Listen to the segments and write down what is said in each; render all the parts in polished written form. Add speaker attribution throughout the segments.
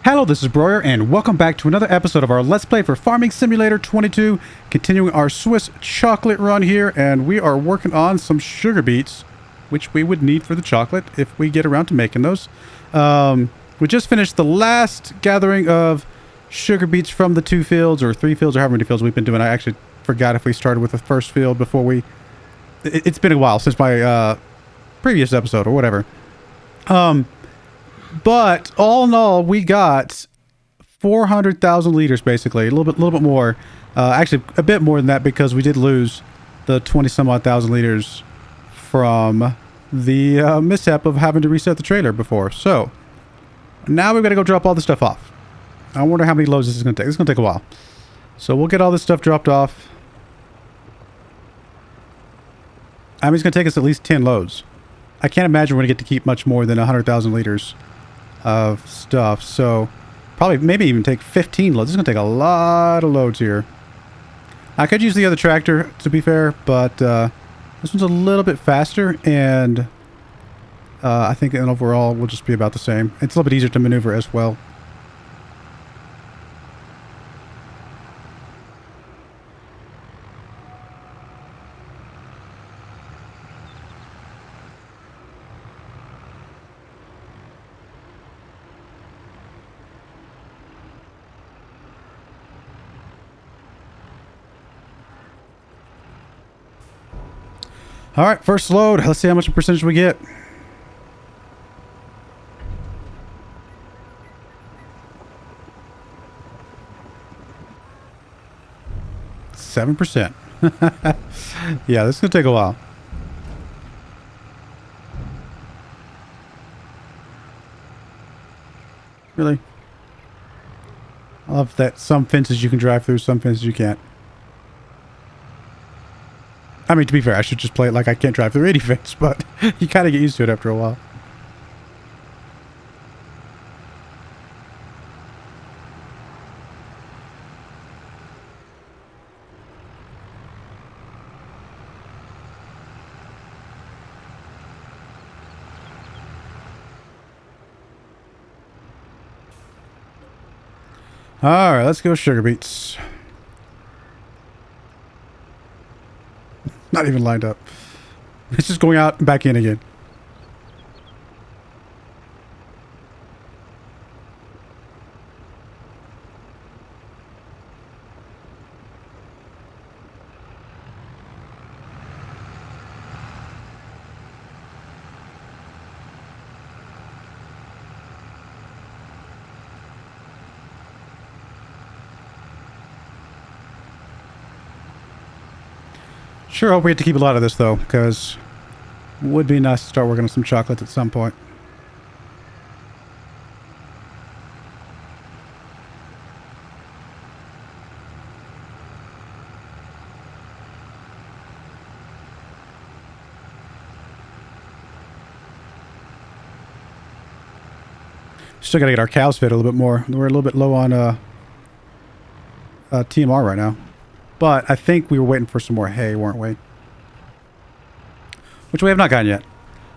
Speaker 1: Hello, this is Broyar, and welcome back to another episode of our Let's Play for Farming Simulator 22, continuing our Swiss chocolate run here, and we are working on some sugar beets, which we would need for the chocolate if we get around to making those. We just finished the last gathering of sugar beets from the 2 fields, or 3 fields, or however many fields we've been doing. I actually forgot if we started with the first field before we... It's been a while since my previous episode, or whatever. But all in all, we got 400,000 liters, basically, a little bit more. Actually, a bit more than that because we did lose the 20-some-odd thousand liters from the mishap of having to reset the trailer before. So now we've got to go drop all this stuff off. I wonder how many loads this is going to take. It's going to take a while. So we'll get all this stuff dropped off. I mean, it's going to take us at least 10 loads. I can't imagine we're going to get to keep much more than 100,000 liters of stuff, so probably maybe even take 15 loads. This is gonna take a lot of loads here. I could use the other tractor, to be fair, but this one's a little bit faster, and I think overall will just be about the same. It's a little bit easier to maneuver as well. All right, first load. Let's see how much percentage we get. %. Yeah, this is gonna take a while. Really? I love that some fences you can drive through, some fences you can't. I mean, to be fair, I should just play it like I can't drive through any fence, but you kind of get used to it after a while. All right, let's go sugar beets. Not even lined up. It's just going out and back in again. Sure hope we get to keep a lot of this, though, because it would be nice to start working on some chocolates at some point. Still got to get our cows fed a little bit more. We're a little bit low on TMR right now. But I think we were waiting for some more hay, weren't we? Which we have not gotten yet.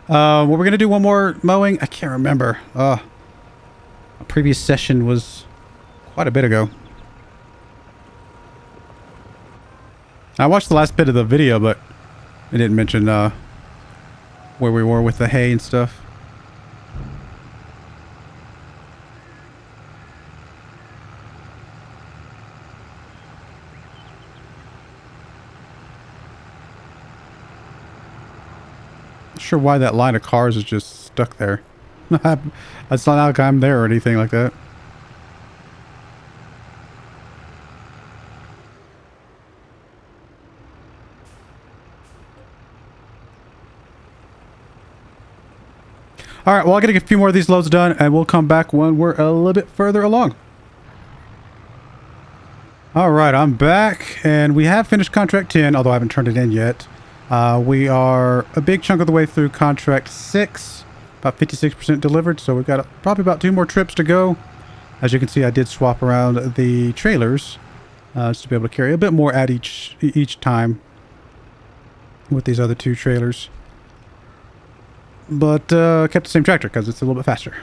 Speaker 1: Were we going to do one more mowing? I can't remember. A previous session was quite a bit ago. I watched the last bit of the video, but it didn't mention where we were with the hay and stuff. Sure why that line of cars is just stuck there. It's not like I'm there or anything like that. All right, well, I gotta get a few more of these loads done, and we'll come back when we're a little bit further along. All right, I'm back, and we have finished contract 10, although I haven't turned it in yet. We are a big chunk of the way through contract 6, about 56% delivered, so we've got probably about 2 more trips to go. As you can see, I did swap around the trailers just to be able to carry a bit more at each time with these other 2 trailers. But kept the same tractor because it's a little bit faster.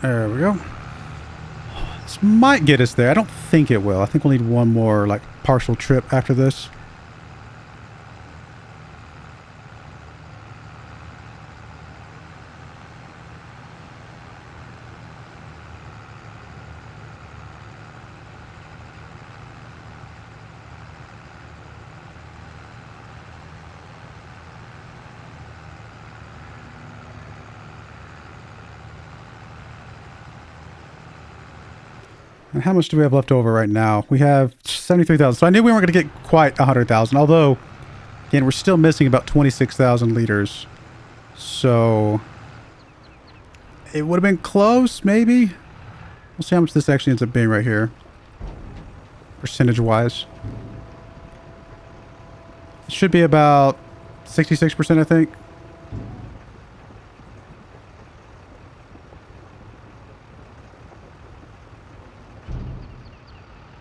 Speaker 1: There we go. This might get us there. I don't think it will. I think we'll need one more, like, partial trip after this. And how much do we have left over right now? We have 73,000. So I knew we weren't going to get quite 100,000. Although, again, we're still missing about 26,000 liters. So it would have been close, maybe. We'll see how much this actually ends up being right here. Percentage-wise. It should be about 66%, I think.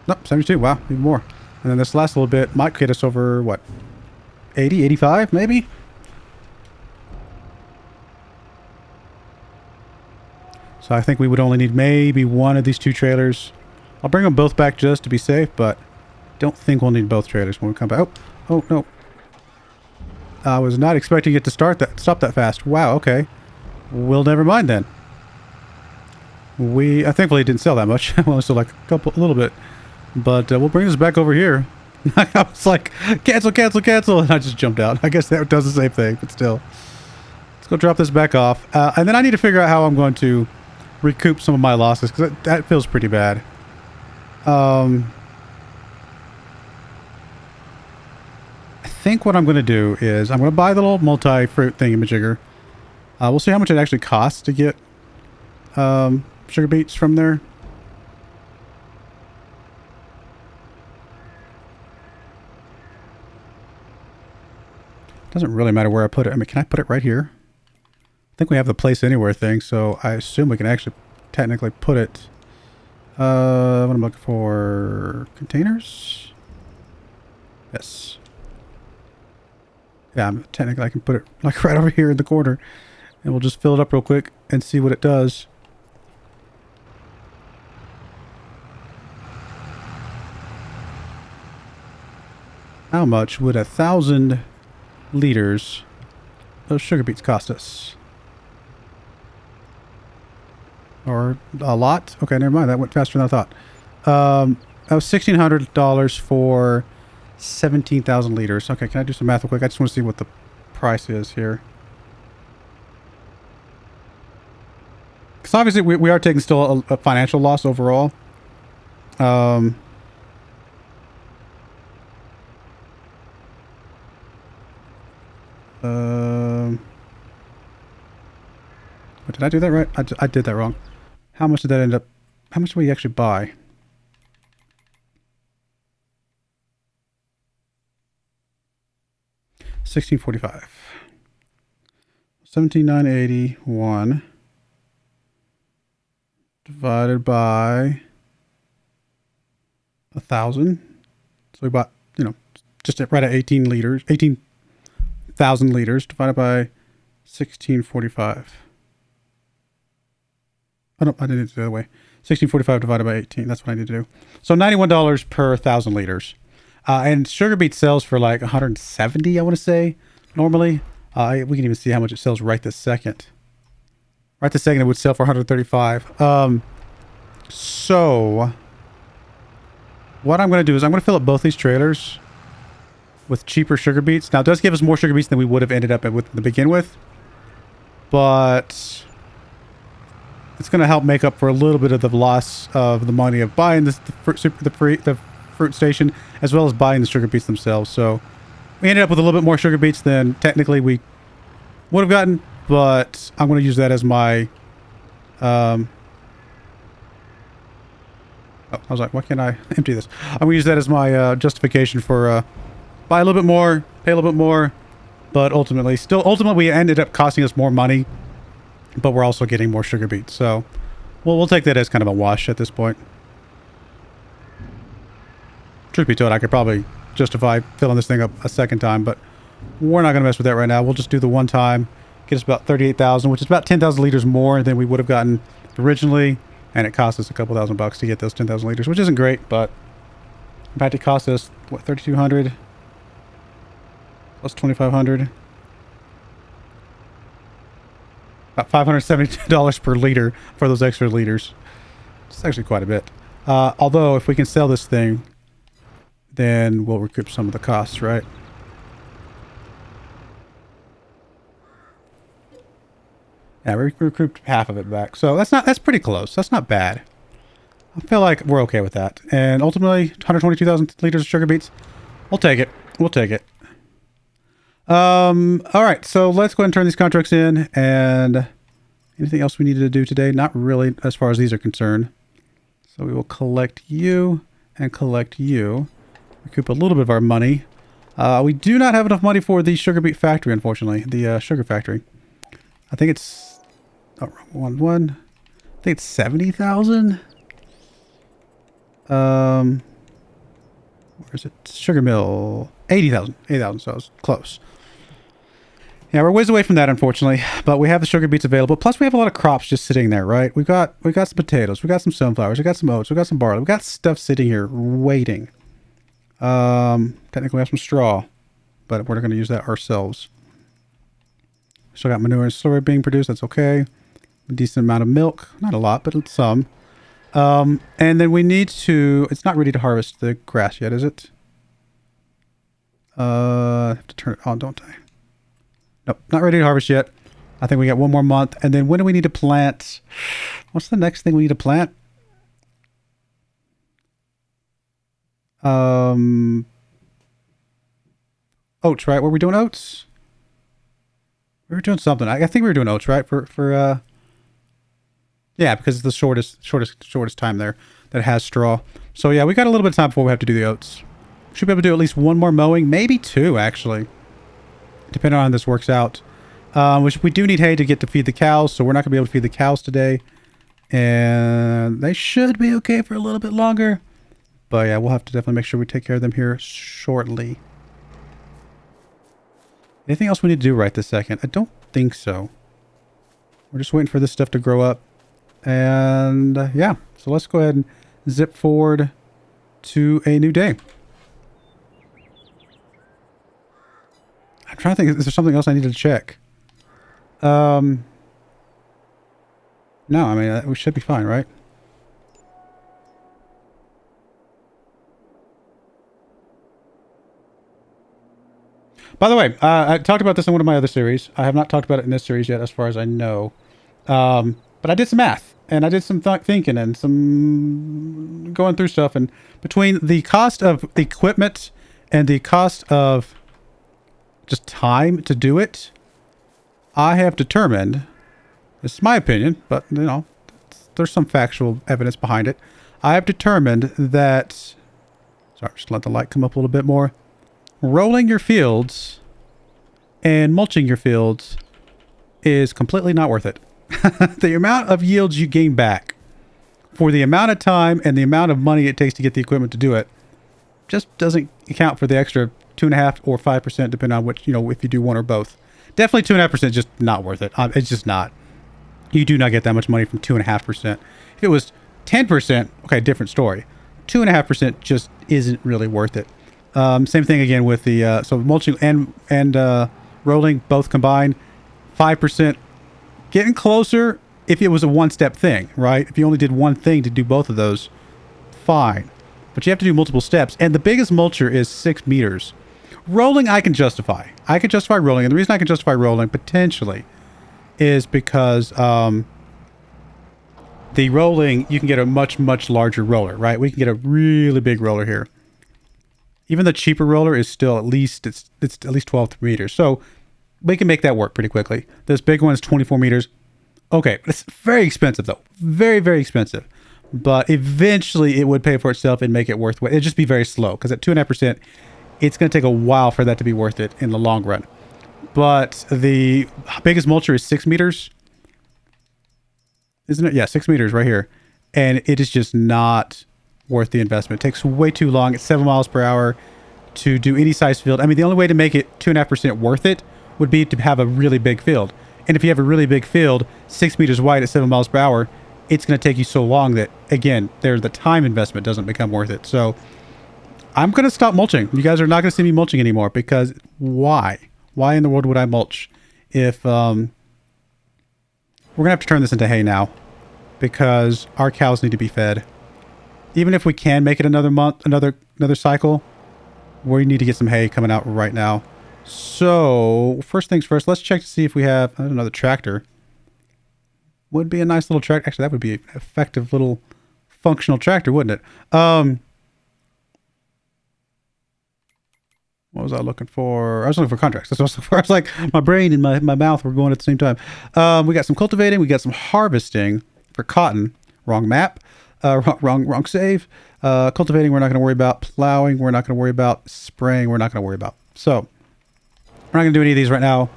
Speaker 1: Nope, 72. Wow, even more. And then this last little bit might get us over, what, 80, 85, maybe? So I think we would only need maybe one of these two trailers. I'll bring them both back just to be safe, but don't think we'll need both trailers when we come back. Oh, no. I was not expecting it to stop that fast. Wow, okay. Well, never mind then. I thankfully didn't sell that much. We only sold like a little bit. But we'll bring this back over here. I was like, cancel, cancel, cancel. And I just jumped out. I guess that does the same thing, but still. Let's go drop this back off. And then I need to figure out how I'm going to recoup some of my losses, because that feels pretty bad. I think what I'm going to do is I'm going to buy the little multi-fruit thingamajigger. We'll see how much it actually costs to get sugar beets from there. Doesn't really matter where I put it. I mean, can I put it right here? I think we have the place anywhere thing, so I assume we can actually technically put it. What I'm looking for, containers? Yes. Yeah, technically I can put it like right over here in the corner, and we'll just fill it up real quick and see what it does. How much would 1,000 liters of sugar beets cost us? Or a lot? Okay, never mind. That went faster than I thought. That was $1,600 for 17,000 liters. Okay, can I do some math real quick? I just want to see what the price is here. Because obviously we are taking still a financial loss overall. But did I do that right? I did that wrong. How much did that end up? How much did we actually buy? $1,645. 17,981 divided by 1,000. So we bought, you know, just right at 18,000 liters divided by 1,645. Oh, no, I didn't do it the other way. 1,645 divided by 18. That's what I need to do. So $91 per 1,000 liters. And sugar beet sells for like 170, I want to say, normally. We can even see how much it sells right this second. Right this second, it would sell for 135. So what I'm going to do is I'm going to fill up both these trailers with cheaper sugar beets. Now, it does give us more sugar beets than we would have ended up with to begin with. But it's going to help make up for a little bit of the loss of the money of buying the fruit station, as well as buying the sugar beets themselves. So we ended up with a little bit more sugar beets than technically we would have gotten, but I'm going to use that as my I was like, why can't I empty this? I'm going to use that as my justification for buy a little bit more, pay a little bit more, but ultimately we ended up costing us more money, but we're also getting more sugar beets. So we'll take that as kind of a wash at this point. Truth be told, I could probably justify filling this thing up a second time, but we're not going to mess with that right now. We'll just do the one time, get us about 38,000, which is about 10,000 liters more than we would have gotten originally, and it cost us a couple $1,000 to get those 10,000 liters, which isn't great, but in fact, it cost us what, 3,200 plus 2,500, about $570 per liter for those extra liters. It's actually quite a bit. Although if we can sell this thing, then we'll recoup some of the costs, right? Yeah, we recouped half of it back. So that's pretty close. That's not bad. I feel like we're okay with that. And ultimately, 122,000 liters of sugar beets. We'll take it. We'll take it. All right, so let's go ahead and turn these contracts in. And anything else we needed to do today? Not really, as far as these are concerned. So we will collect you and collect you. Recoup a little bit of our money. We do not have enough money for the sugar beet factory, unfortunately. The sugar factory. I think it's... Oh, one. I think it's 70,000. Where is it? Sugar mill. 80,000. 80,000, so it's close. Yeah, we're ways away from that, unfortunately. But we have the sugar beets available. Plus, we have a lot of crops just sitting there, right? We got some potatoes. We got some sunflowers. We got some oats. We got some barley. We got stuff sitting here waiting. Technically, we have some straw, but we're not going to use that ourselves. Still got manure and slurry being produced. That's okay. A decent amount of milk. Not a lot, but some. And then we need to... It's not ready to harvest the grass yet, is it? I have to turn it on, don't I? Nope, not ready to harvest yet. I think we got one more month. And then when do we need to plant? What's the next thing we need to plant? Oats, right? Were we doing oats? We were doing something. I think we were doing oats, right? Yeah, because it's the shortest time there that has straw. So yeah, we got a little bit of time before we have to do the oats. Should be able to do at least one more mowing, maybe two actually, depending on how this works out. Which we do need hay to get to feed the cows, so we're not gonna be able to feed the cows today, and they should be okay for a little bit longer. But yeah, we'll have to definitely make sure we take care of them here shortly. Anything else we need to do right this second? I don't think so. We're just waiting for this stuff to grow up. And yeah, so let's go ahead and zip forward to a new day. I'm trying to think, is there something else I need to check? No, I mean, we should be fine, right? By the way, I talked about this in one of my other series. I have not talked about it in this series yet, as far as I know. But I did some math, and I did some thinking, and some going through stuff. And between the cost of the equipment and the cost of just time to do it, I have determined, this is my opinion, but you know, there's some factual evidence behind it. I have determined that, sorry, just let the light come up a little bit more. Rolling your fields and mulching your fields is completely not worth it. The amount of yields you gain back for the amount of time and the amount of money it takes to get the equipment to do it just doesn't account for the extra 2.5% or 5%, depending on which, you know, if you do one or both. Definitely 2.5% is just not worth it. It's just not. You do not get that much money from 2.5%. If it was 10%, okay, different story. 2.5% just isn't really worth it. Same thing again with the so mulching and rolling both combined, 5%. Getting closer if it was a one-step thing, right? If you only did one thing to do both of those, fine. But you have to do multiple steps, and the biggest mulcher is 6 meters. Rolling, I can justify. I can justify rolling, and the reason I can justify rolling potentially is because the rolling, you can get a much larger roller, right? We can get a really big roller here. Even the cheaper roller is still at least, it's at least 12 meters. So we can make that work pretty quickly. This big one is 24 meters. Okay, it's very expensive though. Very expensive. But eventually it would pay for itself and make it worth it. It'd just be very slow because at 2.5%, it's going to take a while for that to be worth it in the long run. But the biggest mulcher is 6 meters. Isn't it? Yeah, 6 meters right here. And it is just not worth the investment. It takes way too long. It's 7 miles per hour to do any size field. I mean, the only way to make it 2.5% worth it would be to have a really big field. And if you have a really big field, 6 meters wide at 7 miles per hour, it's going to take you so long that, again, the time investment doesn't become worth it. So I'm going to stop mulching. You guys are not going to see me mulching anymore, because why? Why in the world would I mulch if we're going to have to turn this into hay now, because our cows need to be fed. Even if we can make it another month, another cycle, we need to get some hay coming out right now. So first things first, let's check to see if we have another tractor. Would be a nice little tractor. Actually, that would be an effective little functional tractor, wouldn't it? What was I looking for? I was looking for contracts. That's what I was looking for. I was like, my brain and my mouth were going at the same time. We got some cultivating. We got some harvesting for cotton. Wrong map. Wrong save. Cultivating, we're not going to worry about. Plowing, we're not going to worry about. Spraying, we're not going to worry about. So, we're not going to do any of these right now.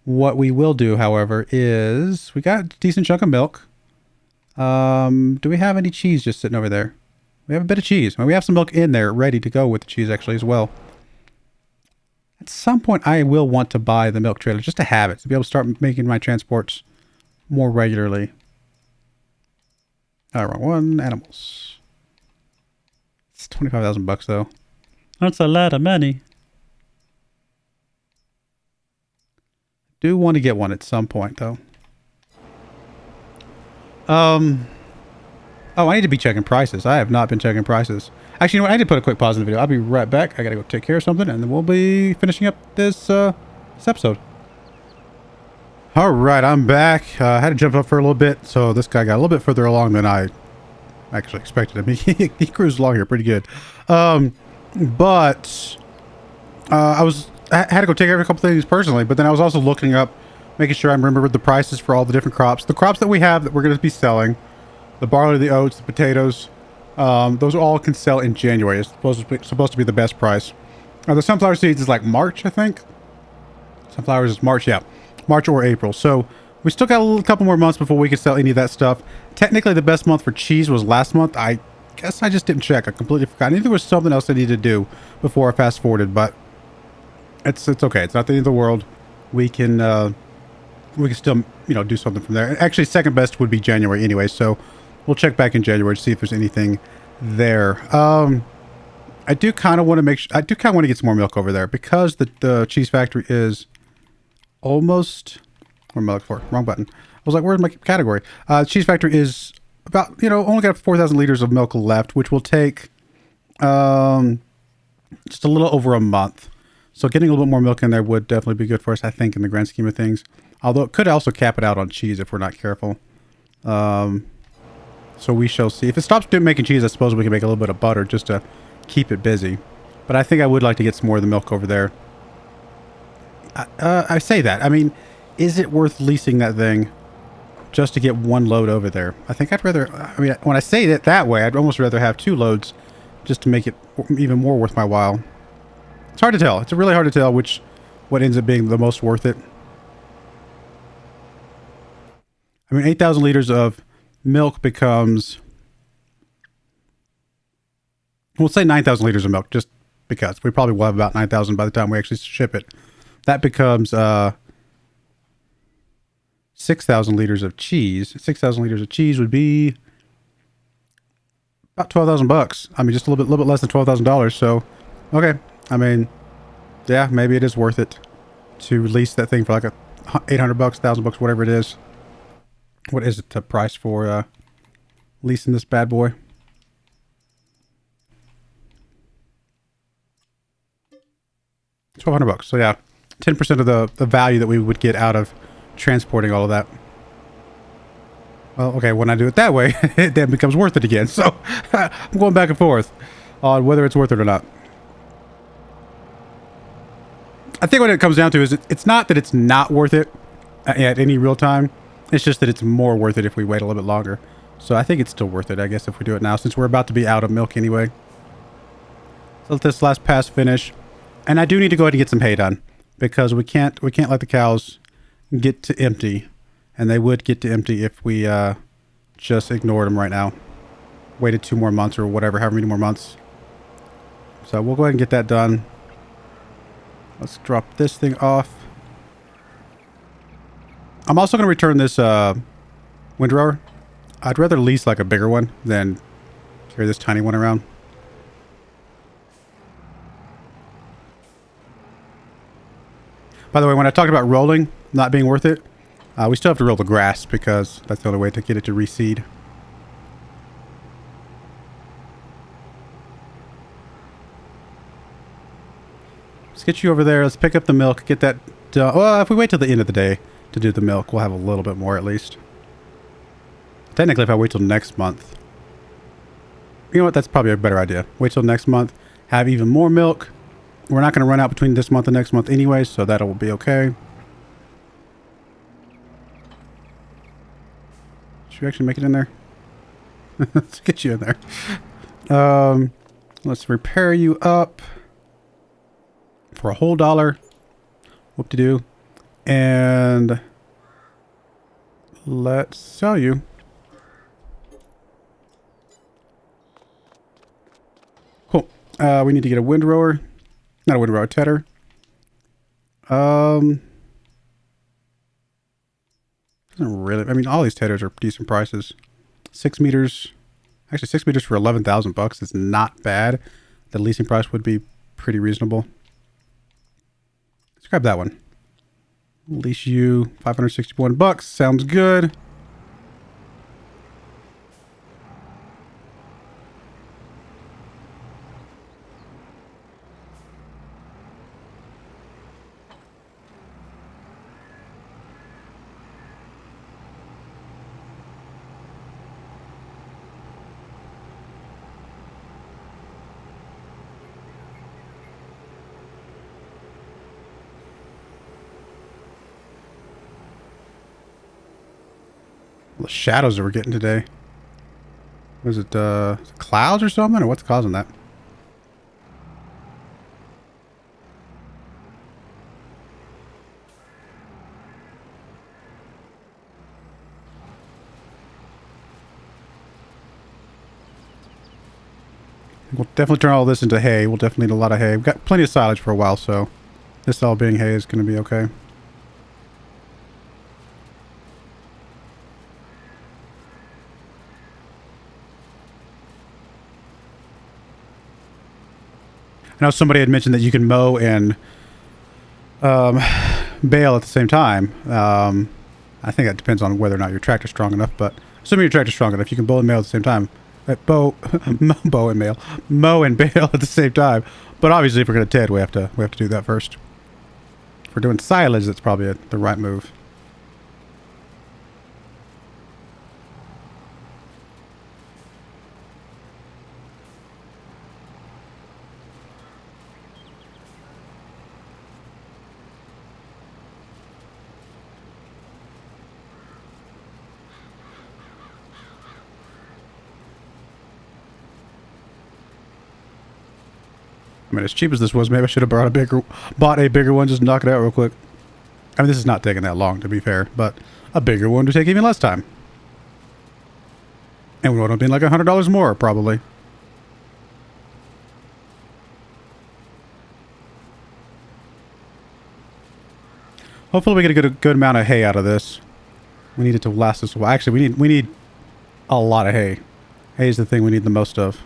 Speaker 1: What we will do, however, is we got a decent chunk of milk. Do we have any cheese just sitting over there? We have a bit of cheese. We have some milk in there ready to go with the cheese actually as well. At some point, I will want to buy the milk trailer just to have it, to be able to start making my transports more regularly. Wrong one. Animals. It's 25,000 bucks though. That's a lot of money. Do want to get one at some point though. Oh, I need to be checking prices. I have not been checking prices. Actually, you know what? I need to put a quick pause in the video. I'll be right back. I gotta go take care of something, and then we'll be finishing up this episode. All right, I'm back. I had to jump up for a little bit, so this guy got a little bit further along than I actually expected him. He cruised along here pretty good. I had to go take care of a couple things personally, but then I was also looking up, making sure I remembered the prices for all the different crops. The crops that we have that we're going to be selling. The barley, the oats, the potatoes, those all can sell in January. It's supposed to be the best price. The sunflower seeds is like March, I think. Sunflowers is March, yeah. March or April. So we still got a couple more months before we can sell any of that stuff. Technically, the best month for cheese was last month. I guess I just didn't check. I completely forgot. I knew there was something else I needed to do before I fast forwarded, but it's okay. It's not the end of the world. We can still, do something from there. Actually, second best would be January anyway, so we'll check back in January to see if there's anything there. I do kind of want to get some more milk over there, because the cheese factory is almost... What am I looking for? Wrong button. I was like, where's my category? Cheese factory is about, only got 4,000 liters of milk left, which will take just a little over a month. So getting a little bit more milk in there would definitely be good for us, I think, in the grand scheme of things. Although it could also cap it out on cheese if we're not careful. So we shall see. If it stops making cheese, I suppose we can make a little bit of butter just to keep it busy. But I think I would like to get some more of the milk over there. I say that. I mean, is it worth leasing that thing just to get one load over there? I think I'd rather... I mean, when I say it that way, I'd almost rather have 2 loads just to make it even more worth my while. It's hard to tell. It's really hard to tell what ends up being the most worth it. I mean, 8,000 liters of milk becomes... We'll say 9,000 liters of milk, just because. We probably will have about 9,000 by the time we actually ship it. That becomes 6,000 liters of cheese. 6,000 liters of cheese would be about 12,000 bucks. I mean, just a little bit less than $12,000. So, okay. I mean, yeah, maybe it is worth it to lease that thing for like 800 bucks, 1,000 bucks, whatever it is. What is it, the price for leasing this bad boy? $1,200. So yeah, 10% of the value that we would get out of transporting all of that. Well, okay, when I do it that way, it then becomes worth it again. So I'm going back and forth on whether it's worth it or not. I think what it comes down to is it's not that it's not worth it at any real time. It's just that it's more worth it if we wait a little bit longer. So I think it's still worth it, I guess, if we do it now, since we're about to be out of milk anyway. So let this last pass finish. And I do need to go ahead and get some hay done, because we can't let the cows get to empty. And they would get to empty if we just ignored them right now. Waited 2 more months or whatever, however many more months. So we'll go ahead and get that done. Let's drop this thing off. I'm also going to return this Windrower. I'd rather lease like a bigger one than carry this tiny one around. By the way, when I talked about rolling not being worth it, we still have to roll the grass because that's the only way to get it to reseed. Let's get you over there. Let's pick up the milk. Get that done. Well, if we wait till the end of the day to do the milk, we'll have a little bit more at least. Technically, if I wait till next month. You know what? That's probably a better idea. Wait till next month. Have even more milk. We're not going to run out between this month and next month anyway, so that'll be okay. Should we actually make it in there? Let's get you in there. Let's repair you up for a whole $1. Whoop-de-doo. And let's sell you. Cool. We need to get a windrower. Not a windrower, a tedder. Doesn't really. I mean, all these tedders are decent prices. 6 meters. Actually, 6 meters for 11,000 bucks is not bad. The leasing price would be pretty reasonable. Let's grab that one. Lease you 561 bucks. Sounds good. The shadows that we're getting today. Was it clouds or something? Or what's causing that? We'll definitely turn all this into hay. We'll definitely need a lot of hay. We've got plenty of silage for a while, so this all being hay is going to be okay. I know somebody had mentioned that you can mow and bale at the same time. I think that depends on whether or not your tractor's strong enough, but assuming your tractor's strong enough, you can mow and bale at the same time. Mow and bale at the same time. But obviously, if we're going to TED, we have to do that first. If we're doing silage, that's probably the right move. I mean, as cheap as this was, maybe I should have bought a bigger one, just knock it out real quick. I mean, this is not taking that long, to be fair, but a bigger one would take even less time. And we would have been like $100 more, probably. Hopefully we get a good amount of hay out of this. We need it to last us a while. Actually, we need a lot of hay. Hay is the thing we need the most of.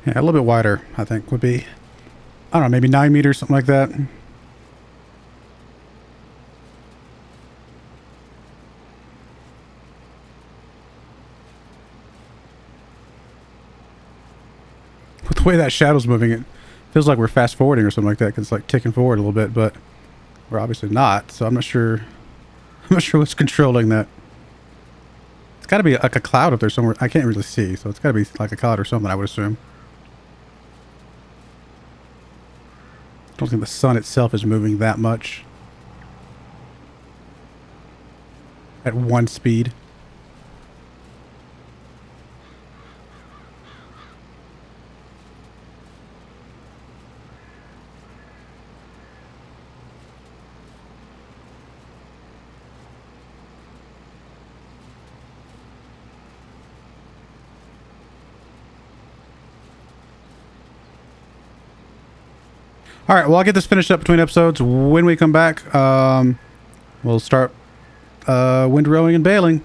Speaker 1: Yeah, a little bit wider, I think, would be, I don't know, maybe 9 meters, something like that. With the way that shadow's moving, it feels like we're fast forwarding or something like that, because it's like ticking forward a little bit, but we're obviously not, so I'm not sure what's controlling that. It's got to be like a cloud up there somewhere. I can't really see, so it's got to be like a cloud or something, I would assume. I don't think the sun itself is moving that much at one speed. All right, well, I'll get this finished up between episodes. When we come back, we'll start windrowing and baling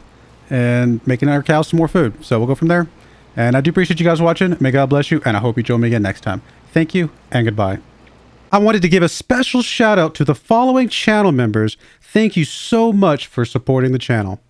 Speaker 1: and making our cows some more food. So we'll go from there. And I do appreciate you guys watching. May God bless you, and I hope you join me again next time. Thank you, and goodbye. I wanted to give a special shout out to the following channel members. Thank you so much for supporting the channel.